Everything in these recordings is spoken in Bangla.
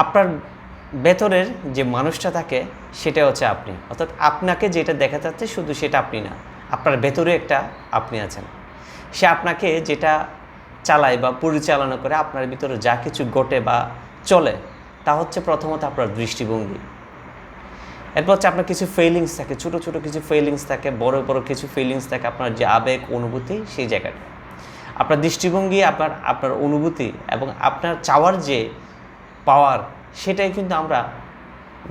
আপনার ভেতরের যে মানুষটা থাকে সেটা হচ্ছে আপনি, অর্থাৎ আপনাকে যেটা দেখা যাচ্ছে শুধু সেটা আপনি না, আপনার ভেতরে একটা আপনি আছেন। সে আপনাকে যেটা চালায় বা পরিচালনা করে, আপনার ভিতরে যা কিছু ঘটে বা চলে তা হচ্ছে প্রথমত আপনার দৃষ্টিভঙ্গি। এরপর হচ্ছে আপনার কিছু ফিলিংস থাকে, ছোটো ছোটো কিছু ফিলিংস থাকে, বড় বড় কিছু ফিলিংস থাকে, আপনার যে আবেগ অনুভূতি সেই জায়গাটা। আপনার দৃষ্টিভঙ্গি, আপনার অনুভূতি এবং আপনার চাওয়ার যে পাওয়ার, সেটাই কিন্তু আমরা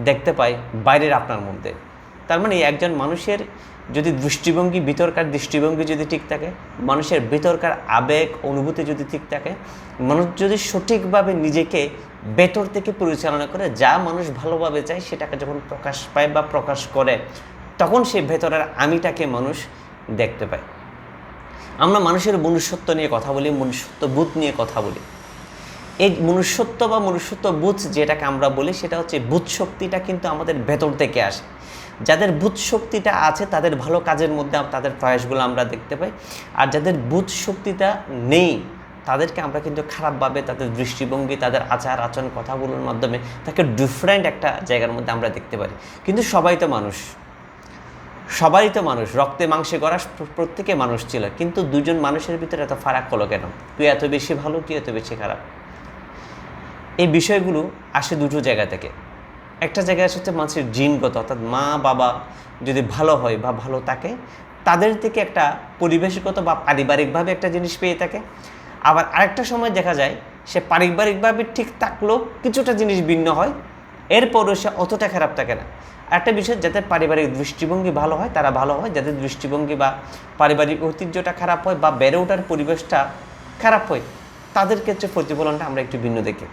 দেখতে পাই বাইরের আপনার মধ্যে। তার মানে একজন মানুষের যদি দৃষ্টিভঙ্গি, ভিতরকার দৃষ্টিভঙ্গি যদি ঠিক থাকে, মানুষের ভিতরকার আবেগ অনুভূতি যদি ঠিক থাকে, মানুষ যদি সঠিকভাবে নিজেকে ভেতর থেকে পরিচালনা করে, যা মানুষ ভালোভাবে চায় সেটাকে যখন প্রকাশ পায় বা প্রকাশ করে, তখন সেই ভেতরের আমিটাকে মানুষ দেখতে পায়। আমরা মানুষের মনুষ্যত্ব নিয়ে কথা বলি, মনুষ্যত্ববোধ নিয়ে কথা বলি। এই মনুষ্যত্ব বা মনুষ্যত্ববোধ যেটাকে আমরা বলি, সেটা হচ্ছে বোধ শক্তিটা কিন্তু আমাদের ভেতর থেকে আসে। যাদের বোধ শক্তিটা আছে তাদের ভালো কাজের মধ্যে তাদের প্রয়াসগুলো আমরা দেখতে পাই, আর যাদের বোধ শক্তিটা নেই তাদেরকে আমরা কিন্তু খারাপভাবে, তাদের দৃষ্টিভঙ্গি, তাদের আচার আচরণ, কথাগুলোর মাধ্যমে তাকে ডিফারেন্ট একটা জায়গার মধ্যে আমরা দেখতে পারি। কিন্তু সবাই তো মানুষ, রক্তে মাংসে গড়া প্রত্যেকে মানুষ ছিল, কিন্তু দুজন মানুষের ভিতরে এত ফারাক হলো কেন? তুই এত বেশি ভালো, তুই এত বেশি খারাপ। এই বিষয়গুলো আসে দুটো জায়গা থেকে। একটা জায়গায় হচ্ছে মানুষের জিনগত, অর্থাৎ মা বাবা যদি ভালো হয় বা ভালো থাকে, তাদের থেকে একটা পরিবেশগত বা পারিবারিকভাবে একটা জিনিস পেয়ে থাকে। আবার আরেকটা সময় দেখা যায় সে পারিবারিকভাবে ঠিক থাকলেও কিছুটা জিনিস ভিন্ন হয়, এরপরও সে অতটা খারাপ থাকে না। একটা বিষয়, যাদের পারিবারিক দৃষ্টিভঙ্গি ভালো হয় তারা ভালো হয়, যাদের দৃষ্টিভঙ্গি বা পারিবারিক ঐতিহ্যটা খারাপ হয় বা বেড়ে ওঠার পরিবেশটা খারাপ হয়, তাদের ক্ষেত্রে প্রতিফলনটা আমরা একটু ভিন্ন দেখি।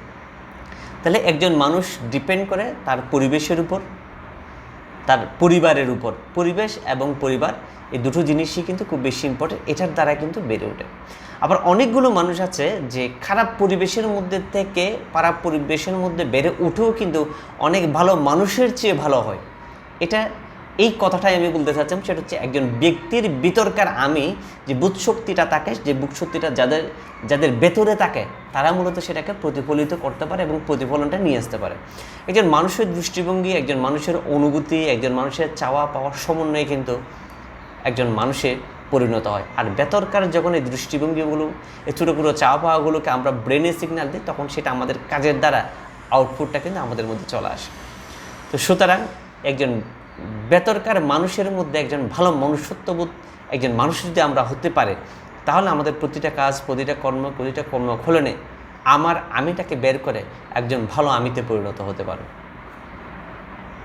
তাহলে একজন মানুষ ডিপেন্ড করে তার পরিবেশের উপর, তার পরিবারের উপর। পরিবেশ এবং পরিবার এই দুটো জিনিসই কিন্তু খুব বেশি ইম্পর্টেন্ট, এটার দ্বারা কিন্তু বেড়ে ওঠে। আবার অনেকগুলো মানুষ আছে যে খারাপ পরিবেশের মধ্যে থেকে, খারাপ পরিবেশের মধ্যে বেড়ে উঠেও কিন্তু অনেক ভালো মানুষের চেয়ে ভালো হয়। এই কথাটাই আমি বলতে চাচ্ছিলাম, সেটা হচ্ছে একজন ব্যক্তির ভিতরকার আমি যে বুধশক্তিটা থাকে, যে বুধশক্তিটা যাদের ভেতরে থাকে, তারা মূলত সেটাকে প্রতিফলিত করতে পারে এবং প্রতিফলনটা নিয়ে আসতে পারে। একজন মানুষের দৃষ্টিভঙ্গি, একজন মানুষের অনুভূতি, একজন মানুষের চাওয়া পাওয়ার সমন্বয়ে কিন্তু একজন মানুষে পরিণত হয়। আর ভেতরকার যখন এই দৃষ্টিভঙ্গিগুলো, এই ছোটো ছোটো চাওয়া পাওয়াগুলোকে আমরা ব্রেনে সিগন্যাল দিই, তখন সেটা আমাদের কাজের দ্বারা আউটপুটটা কিন্তু আমাদের মধ্যে চলে আসে। তো সুতরাং একজন ভেতরকার মানুষের মধ্যে একজন ভালো মনুষ্যত্ববোধ একজন মানুষ যদি আমরা হতে পারে, তাহলে আমাদের প্রতিটা কাজ, প্রতিটা কর্মফলনে আমিটাকে বের করে একজন ভালো আমিতে পরিণত হতে পারে।